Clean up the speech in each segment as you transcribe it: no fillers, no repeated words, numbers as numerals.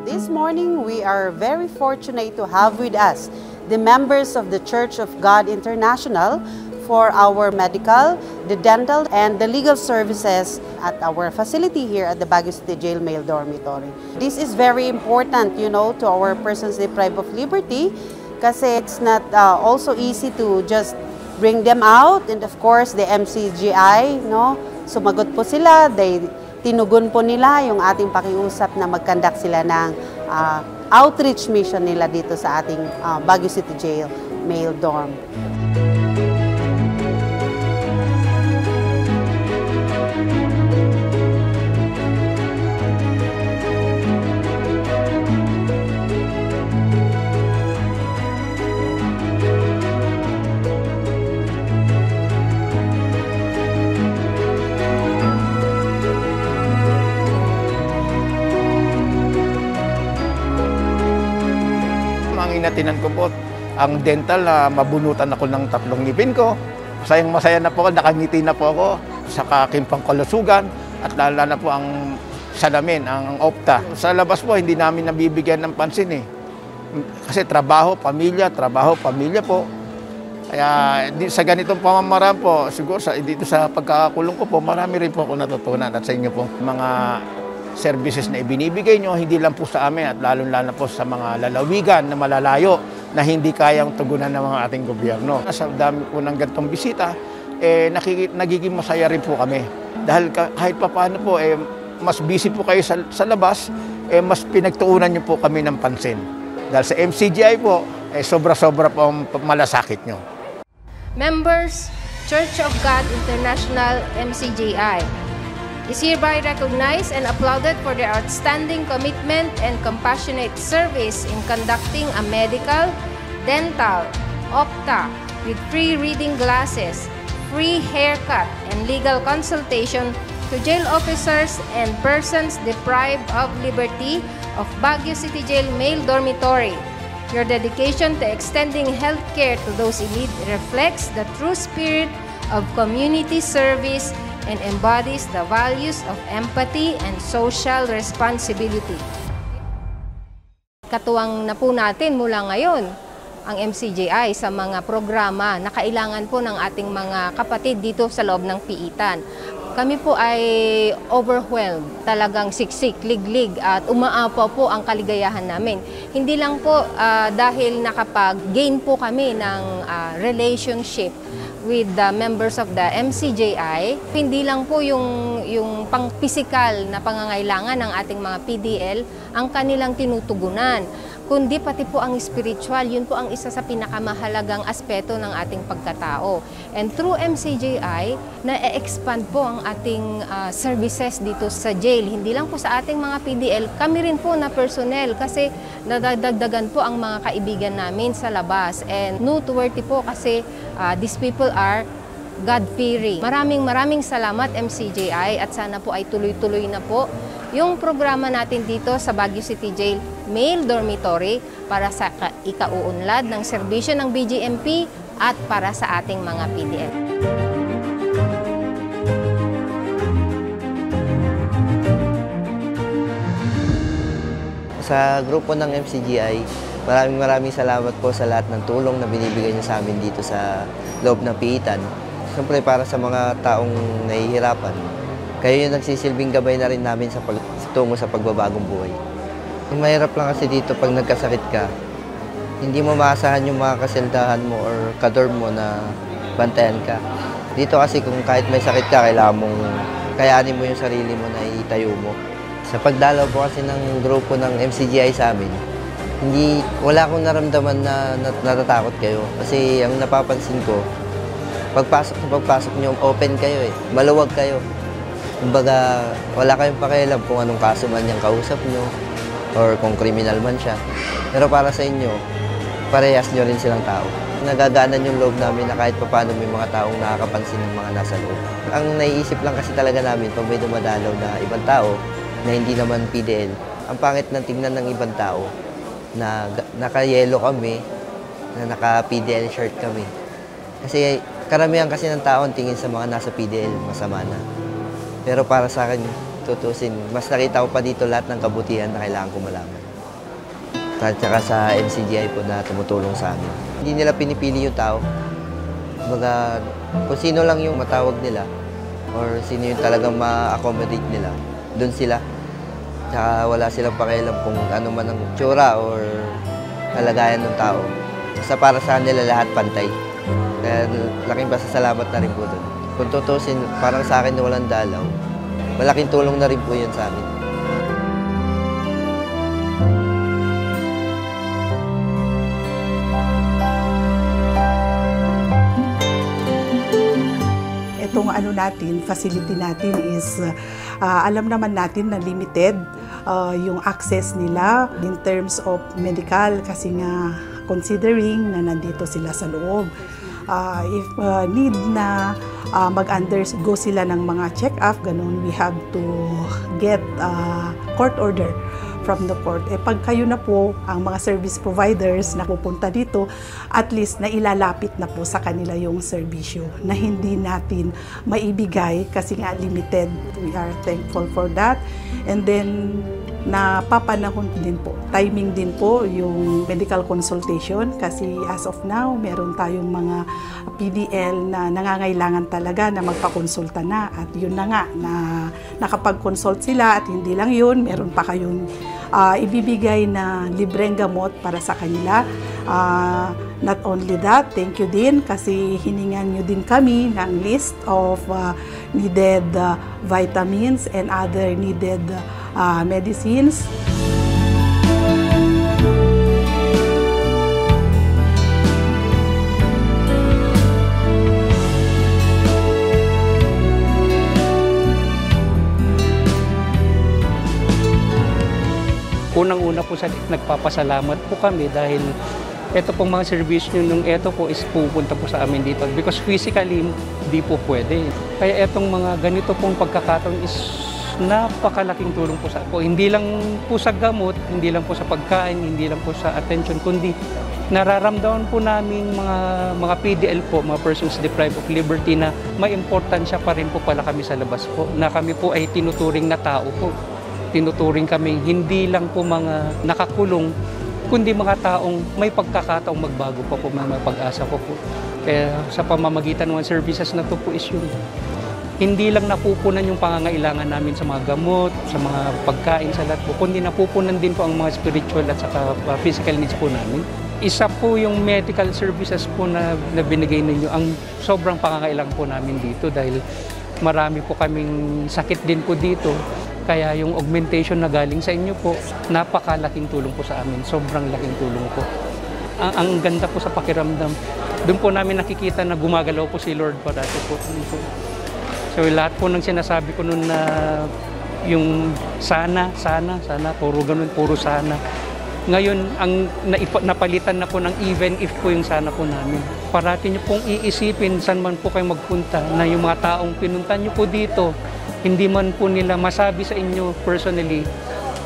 This morning, we are very fortunate to have with us the members of the Church of God International for our medical, the dental, and the legal services at our facility here at the Baguio City Jail Male Dormitory. This is very important, you know, to our persons deprived of liberty kasi it's not also easy to just bring them out. And of course, the MCGI, no, sumagot po sila, tinugon po nila yung ating pakiusap na mag-conduct sila ng outreach mission nila dito sa ating Baguio City Jail Male Dorm. Natinan ko po ang dental na mabunutan ako ng 3 ngipin ko. Masayang-masaya na po ako, nakangiti na po ako sa aking pangkalusugan at lalo na po ang salamin, ang opta. Sa labas po, hindi namin nabibigyan ng pansin eh. Kasi trabaho, pamilya po. Kaya sa ganitong pamamaraan po, siguro dito sa pagkakakulong ko po, marami rin po ako natutunan at sa inyo po mga services na ibinibigay nyo, hindi lang po sa amin at lalo-lalo po sa mga lalawigan na malalayo na hindi kayang tugunan ng mga ating gobyerno. Sa dami po ng ganitong bisita, nagiging masaya rin po kami. Dahil kahit pa paano po, mas busy po kayo sa labas, mas pinagtuunan nyo po kami ng pansin. Dahil sa MCGI po, sobra-sobra po ang malasakit nyo. Members, Church of God International MCGI is hereby recognized and applauded for their outstanding commitment and compassionate service in conducting a medical, dental, opta, with free reading glasses, free haircut, and legal consultation to jail officers and persons deprived of liberty of Baguio City Jail Male Dormitory. Your dedication to extending health care to those in need reflects the true spirit of community service and embodies the values of empathy and social responsibility. Katuwang na po natin mula ngayon ang MCGI sa mga programa na kailangan po ng ating mga kapatid dito sa loob ng piitan. Kami po ay overwhelmed, talagang siksik, liglig at umaapaw po ang kaligayahan namin. Hindi lang po dahil nakapag-gain po kami ng relationship with the members of the MCJI, hindi lang po yung pang-pisikal na pangangailangan ng ating mga PDL ang kanilang tinutugunan, kundi pati po ang spiritual. Yun po ang isa sa pinakamahalagang aspeto ng ating pagkatao. And through MCJI, na-expand po ang ating services dito sa jail. Hindi lang po sa ating mga PDL, kami rin po na personnel kasi nadadagdagan po ang mga kaibigan namin sa labas. And noteworthy po kasi these people are God-fearing. Maraming salamat MCJI at sana po ay tuloy-tuloy na po yung programa natin dito sa Baguio City Jail Male Dormitory para sa ikauunlad ng serbisyo ng BJMP at para sa ating mga PDL. Sa grupo ng MCGI, maraming salamat po sa lahat ng tulong na binibigay niyo sa amin dito sa loob ng piitan. Siyempre para sa mga taong nahihirapan, kayo yung nagsisilbing gabay na rin namin sa tungo sa pagbabagong buhay. Yung mahirap lang kasi dito pag nagkasakit ka, hindi mo maasahan yung mga kaseldahan mo or kadorm mo na bantayan ka. Dito kasi kung kahit may sakit ka, kailangan mong kayanin mo yung sarili mo na itayo mo. Sa pagdalaw po kasi ng grupo ng MCGI sa amin, wala akong naramdaman na natatakot kayo. Kasi ang napapansin ko, pagpasok nyo, open kayo eh. Maluwag kayo. Kumbaga, wala kayong pakialam kung anong kaso man yung kausap nyo or kung kriminal man siya. Pero para sa inyo, parehas nyo rin silang tao. Nagagaanan yung loob namin na kahit paano may mga taong nakakapansin ng mga nasa loob. Ang naiisip lang kasi talaga namin pag may dumadalaw na ibang tao na hindi naman PDL, ang pangit ng tingnan ng ibang tao na naka-yellow kami, na naka-PDL shirt kami. Kasi karamihan kasi ng tao ang tingin sa mga nasa PDL, masama na. Pero para sa akin, tutusin, mas nakita ko pa dito lahat ng kabutihan na kailangan ko malaman. At saka sa MCGI po na tumutulong sa amin. Hindi nila pinipili yung tao. Kumbaga, kung sino lang yung matawag nila or sino yung talagang ma-accommodate nila, doon sila. Tsaka wala silang pakialam kung ano man ang tsura or kalagayan ng tao. Basta para sa kanila lahat pantay. Kaya laking pasasalamat na rin po doon. Kung tutusin, parang sa akin na walang dalaw, malaking tulong na rin po yun sa amin. Itong facility natin is, alam naman natin na limited yung access nila in terms of medical kasi nga considering na nandito sila sa loob. If need na mag-undergo sila ng mga check-up, ganun, we have to get court order from the court. Pag kayo na po, ang mga service providers na pupunta dito, at least na ilalapit na po sa kanila yung serbisyo na hindi natin maibigay kasi nga limited. We are thankful for that. And then, napapanahon din po, timing din po yung medical consultation kasi as of now, meron tayong mga PDL na nangangailangan talaga na magpakonsulta na at yun na nga, na nakapag-consult sila at hindi lang yun, meron pa kayong ibibigay na libreng gamot para sa kanila. Not only that, thank you din kasi hiningan nyo din kami ng list of needed vitamins and other needed medicines. Unang-una po nagpapasalamat po kami dahil ito pong mga service nyo nung ito po is pupunta po sa amin dito because physically di po pwede. Kaya itong mga ganito pong pagkakataon is napakalaking tulong po sa ako. Hindi lang po sa gamot, hindi lang po sa pagkain, hindi lang po sa attention, kundi nararamdaman po namin mga PDL po, mga persons deprived of liberty na may importansya pa rin po pala kami sa labas po. Na kami po ay tinuturing na tao po. Tinuturing kami hindi lang po mga nakakulong, kundi mga taong may pagkakataong magbago pa po, may pag-asa po po. Kaya sa pamamagitan ng services na to po is yun. Hindi lang napupunan yung pangangailangan namin sa mga gamot, sa mga pagkain, sa lahat po, kundi napupunan din po ang mga spiritual at saka physical needs po namin. Isa po yung medical services po na binigay ninyo, ang sobrang pangangailangan po namin dito dahil marami po kaming sakit din po dito. Kaya yung augmentation na galing sa inyo po, napakalaking tulong po sa amin. Sobrang laking tulong po. Ang ganda po sa pakiramdam. Doon po namin nakikita na gumagalaw po si Lord parati po. So lahat po ng sinasabi ko noon na yung sana, puro ganun, puro sana. Ngayon, ang napalitan na po ng even if po yung sana po namin. Parati nyo pong iisipin saan man po kayo magpunta na yung mga taong pinunta nyo po dito, hindi man po nila masabi sa inyo personally,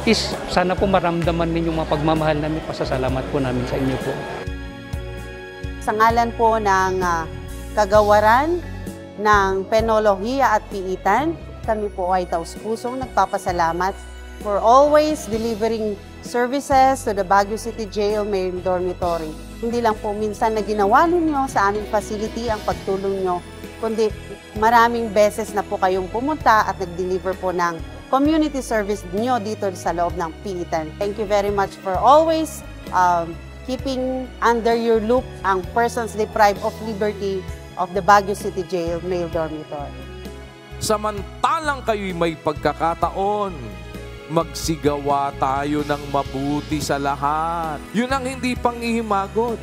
is sana po maramdaman ninyo mga pagmamahal namin, pasasalamat po namin sa inyo po. Sa ngalan po ng kagawaran ng Penolohiya at Piitan, kami po ay taus-pusong nagpapasalamat for always delivering services to the Baguio City Jail Male Dormitory. Hindi lang po minsan na ginawa ninyo sa aming facility ang pagtulong nyo, kundi maraming beses na po kayong pumunta at nag-deliver po ng community service nyo dito sa loob ng Piitan. Thank you very much for always keeping under your loop ang persons deprived of liberty of the Baguio City Jail Male Dormitory. Samantalang kayo'y may pagkakataon, magsigawa tayo ng mabuti sa lahat. Yun ang hindi panghihimagod.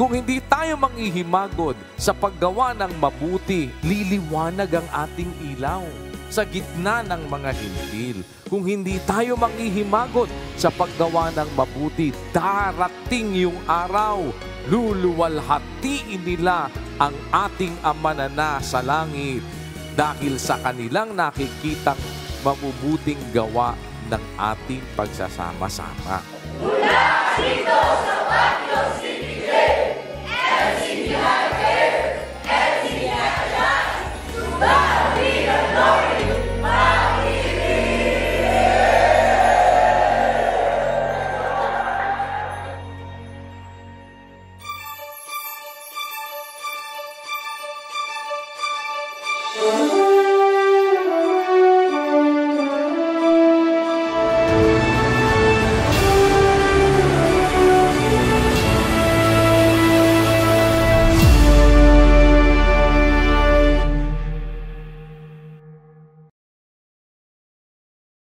Kung hindi tayo manghihimagod sa paggawa ng mabuti, liliwanag ang ating ilaw. sa gitna ng mga hintil. Kung hindi tayo manghihimagot sa paggawa ng mabuti, darating yung araw, luluwalhatiin nila ang ating Ama na nasa langit dahil sa kanilang nakikitang mabubuting gawa ng ating pagsasama-sama. Mula dito sa Patio City, LCBI here, LCBI dyan, to God be the glory, Pag-ibig.